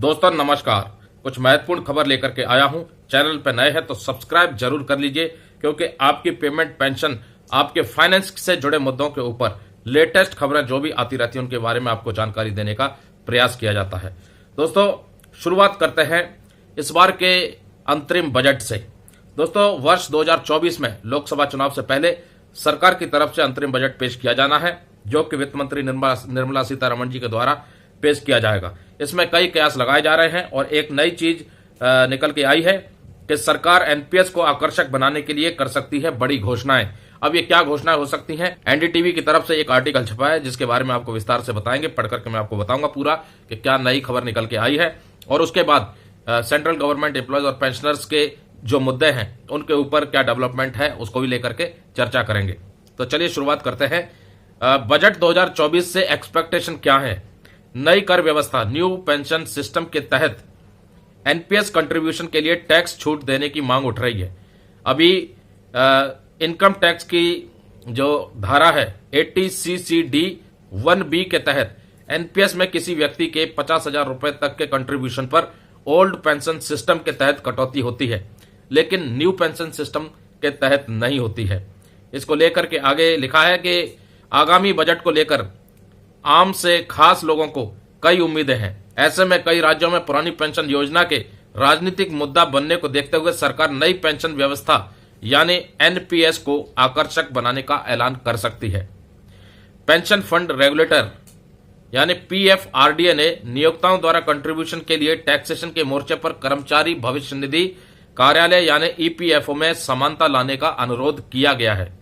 दोस्तों नमस्कार। कुछ महत्वपूर्ण खबर लेकर के आया हूं। चैनल पर नए हैं तो सब्सक्राइब जरूर कर लीजिए, क्योंकि आपकी पेमेंट, पेंशन, आपके फाइनेंस से जुड़े मुद्दों के ऊपर लेटेस्ट खबरें जो भी आती रहती हैं उनके बारे में आपको जानकारी देने का प्रयास किया जाता है। दोस्तों शुरुआत करते हैं इस बार के अंतरिम बजट से। दोस्तों वर्ष 2024 में लोकसभा चुनाव से पहले सरकार की तरफ से अंतरिम बजट पेश किया जाना है, जो कि वित्त मंत्री निर्मला सीतारमण जी के द्वारा पेश किया जाएगा। इसमें कई कयास लगाए जा रहे हैं और एक नई चीज निकल के आई है कि सरकार एनपीएस को आकर्षक बनाने के लिए कर सकती है बड़ी घोषणाएं। अब ये क्या घोषणाएं हो सकती हैं? एनडीटीवी की तरफ से एक आर्टिकल छपा है जिसके बारे में आपको विस्तार से बताएंगे। पढ़कर के मैं आपको बताऊंगा पूरा कि क्या नई खबर निकल के आई है, और उसके बाद सेंट्रल गवर्नमेंट एम्प्लॉयज और पेंशनर्स के जो मुद्दे हैं उनके ऊपर क्या डेवलपमेंट है उसको भी लेकर के चर्चा करेंगे। तो चलिए शुरुआत करते हैं। बजट 2024 से एक्सपेक्टेशन क्या है? नई कर व्यवस्था, न्यू पेंशन सिस्टम के तहत एनपीएस कंट्रीब्यूशन के लिए टैक्स छूट देने की मांग उठ रही है। अभी इनकम टैक्स की जो धारा है 80 CCD 1B के तहत एनपीएस में किसी व्यक्ति के 50,000 रुपए तक के कंट्रीब्यूशन पर ओल्ड पेंशन सिस्टम के तहत कटौती होती है, लेकिन न्यू पेंशन सिस्टम के तहत नहीं होती है। इसको लेकर के आगे लिखा है कि आगामी बजट को लेकर आम से खास लोगों को कई उम्मीदें हैं। ऐसे में कई राज्यों में पुरानी पेंशन योजना के राजनीतिक मुद्दा बनने को देखते हुए सरकार नई पेंशन व्यवस्था यानी एनपीएस को आकर्षक बनाने का ऐलान कर सकती है। पेंशन फंड रेगुलेटर यानी पीएफआरडीए ने नियोक्ताओं द्वारा कंट्रीब्यूशन के लिए टैक्सेशन के मोर्चे पर कर्मचारी भविष्य निधि कार्यालय यानी ईपीएफओ में समानता लाने का अनुरोध किया गया है।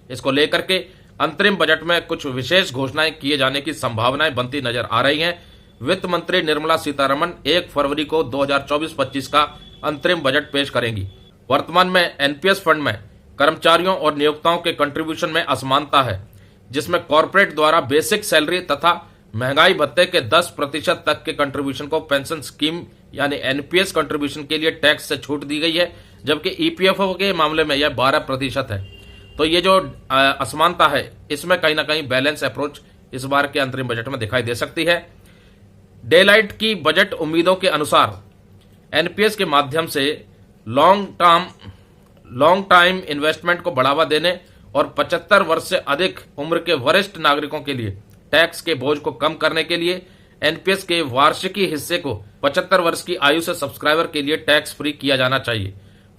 इसको लेकर के अंतरिम बजट में कुछ विशेष घोषणाएं किए जाने की संभावनाएं बनती नजर आ रही हैं। वित्त मंत्री निर्मला सीतारमण 1 फरवरी को 2024-25 का अंतरिम बजट पेश करेंगी। वर्तमान में एनपीएस फंड में कर्मचारियों और नियोक्ताओं के कंट्रीब्यूशन में असमानता है, जिसमें कॉर्पोरेट द्वारा बेसिक सैलरी तथा महंगाई भत्ते के 10% तक के कंट्रीब्यूशन को पेंशन स्कीम यानी एनपीएस कंट्रीब्यूशन के लिए टैक्स से छूट दी गई है, जबकि ईपीएफओ के मामले में यह 12% है। तो ये जो असमानता है इसमें कहीं ना कहीं बैलेंस अप्रोच इस बार के अंतरिम बजट में दिखाई दे सकती है। डेलाइट की बजट उम्मीदों के अनुसार एनपीएस के माध्यम से लॉन्ग टाइम इन्वेस्टमेंट को बढ़ावा देने और 75 वर्ष से अधिक उम्र के वरिष्ठ नागरिकों के लिए टैक्स के बोझ को कम करने के लिए एनपीएस के वार्षिकी हिस्से को 75 वर्ष की आयु से सब्सक्राइबर के लिए टैक्स फ्री किया जाना चाहिए।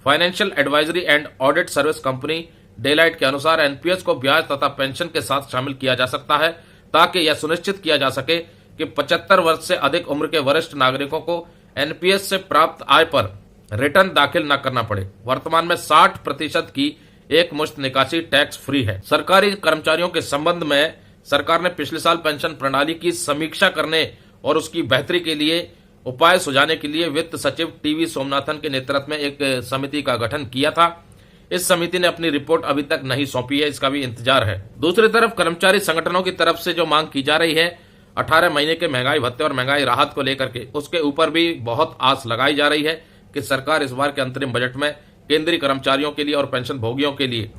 Financial advisory and audit service company Deloitte के अनुसार एनपीएस को ब्याज तथा पेंशन के साथ शामिल किया जा सकता है, ताकि यह सुनिश्चित किया जा सके कि 75 वर्ष से अधिक उम्र के वरिष्ठ नागरिकों को एनपीएस से प्राप्त आय पर रिटर्न दाखिल न करना पड़े। वर्तमान में 60% की एक मुश्त निकासी टैक्स फ्री है। सरकारी कर्मचारियों के संबंध में सरकार ने पिछले साल पेंशन प्रणाली की समीक्षा करने और उसकी बेहतरी के लिए उपाय सुझाने के लिए वित्त सचिव टीवी सोमनाथन के नेतृत्व में एक समिति का गठन किया था। इस समिति ने अपनी रिपोर्ट अभी तक नहीं सौंपी है, इसका भी इंतजार है। दूसरी तरफ कर्मचारी संगठनों की तरफ से जो मांग की जा रही है 18 महीने के महंगाई भत्ते और महंगाई राहत को लेकर के, उसके ऊपर भी बहुत आस लगाई जा रही है कि सरकार इस बार के अंतरिम बजट में केंद्रीय कर्मचारियों के लिए और पेंशन भोगियों के लिए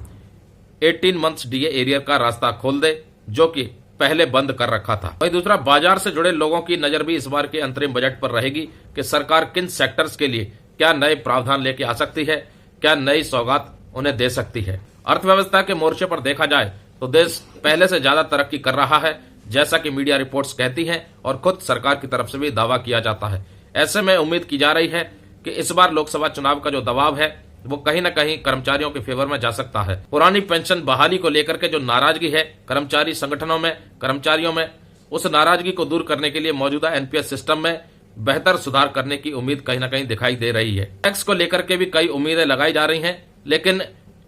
18 मंथ्स डीए एरियर का रास्ता खोल दे, जो कि पहले बंद कर रखा था। वहीं दूसरा, बाजार से जुड़े लोगों की नजर भी इस बार के अंतरिम बजट पर रहेगी कि सरकार किन सेक्टर्स के लिए क्या नए प्रावधान लेके आ सकती है, क्या नई सौगात उन्हें दे सकती है। अर्थव्यवस्था के मोर्चे पर देखा जाए तो देश पहले से ज्यादा तरक्की कर रहा है, जैसा कि मीडिया रिपोर्ट्स कहती हैं और खुद सरकार की तरफ से भी दावा किया जाता है। ऐसे में उम्मीद की जा रही है कि इस बार लोकसभा चुनाव का जो दबाव है वो कहीं न कहीं कर्मचारियों के फेवर में जा सकता है। पुरानी पेंशन बहाली को लेकर के जो नाराजगी है कर्मचारी संगठनों में, कर्मचारियों में, उस नाराजगी को दूर करने के लिए मौजूदा एनपीएस सिस्टम में बेहतर सुधार करने की उम्मीद कहीं न कहीं दिखाई दे रही है। टैक्स को लेकर के भी कई उम्मीदें लगाई जा रही हैं, लेकिन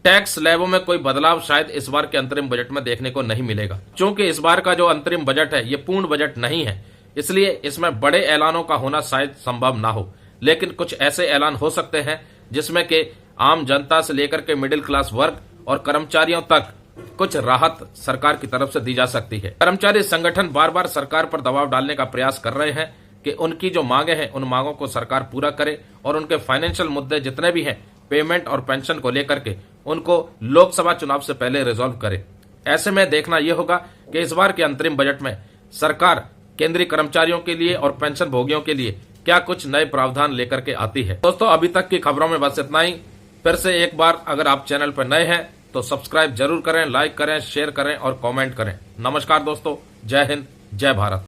टैक्स स्लैबों में कोई बदलाव शायद इस बार के अंतरिम बजट में देखने को नहीं मिलेगा। क्योंकि इस बार का जो अंतरिम बजट है ये पूर्ण बजट नहीं है, इसलिए इसमें बड़े ऐलानों का होना शायद संभव ना हो, लेकिन कुछ ऐसे ऐलान हो सकते हैं जिसमें कि आम जनता से लेकर के मिडिल क्लास वर्ग और कर्मचारियों तक कुछ राहत सरकार की तरफ से दी जा सकती है। कर्मचारी संगठन बार बार सरकार पर दबाव डालने का प्रयास कर रहे हैं कि उनकी जो मांगे हैं उन मांगों को सरकार पूरा करे और उनके फाइनेंशियल मुद्दे जितने भी हैं पेमेंट और पेंशन को लेकर के उनको लोकसभा चुनाव से पहले रिजॉल्व करे। ऐसे में देखना यह होगा कि इस बार के अंतरिम बजट में सरकार केंद्रीय कर्मचारियों के लिए और पेंशन भोगियों के लिए क्या कुछ नए प्रावधान लेकर के आती है। दोस्तों अभी तक की खबरों में बस इतना ही। फिर से एक बार अगर आप चैनल पर नए हैं तो सब्सक्राइब जरूर करें, लाइक करें, शेयर करें और कमेंट करें। नमस्कार दोस्तों, जय हिंद, जय भारत।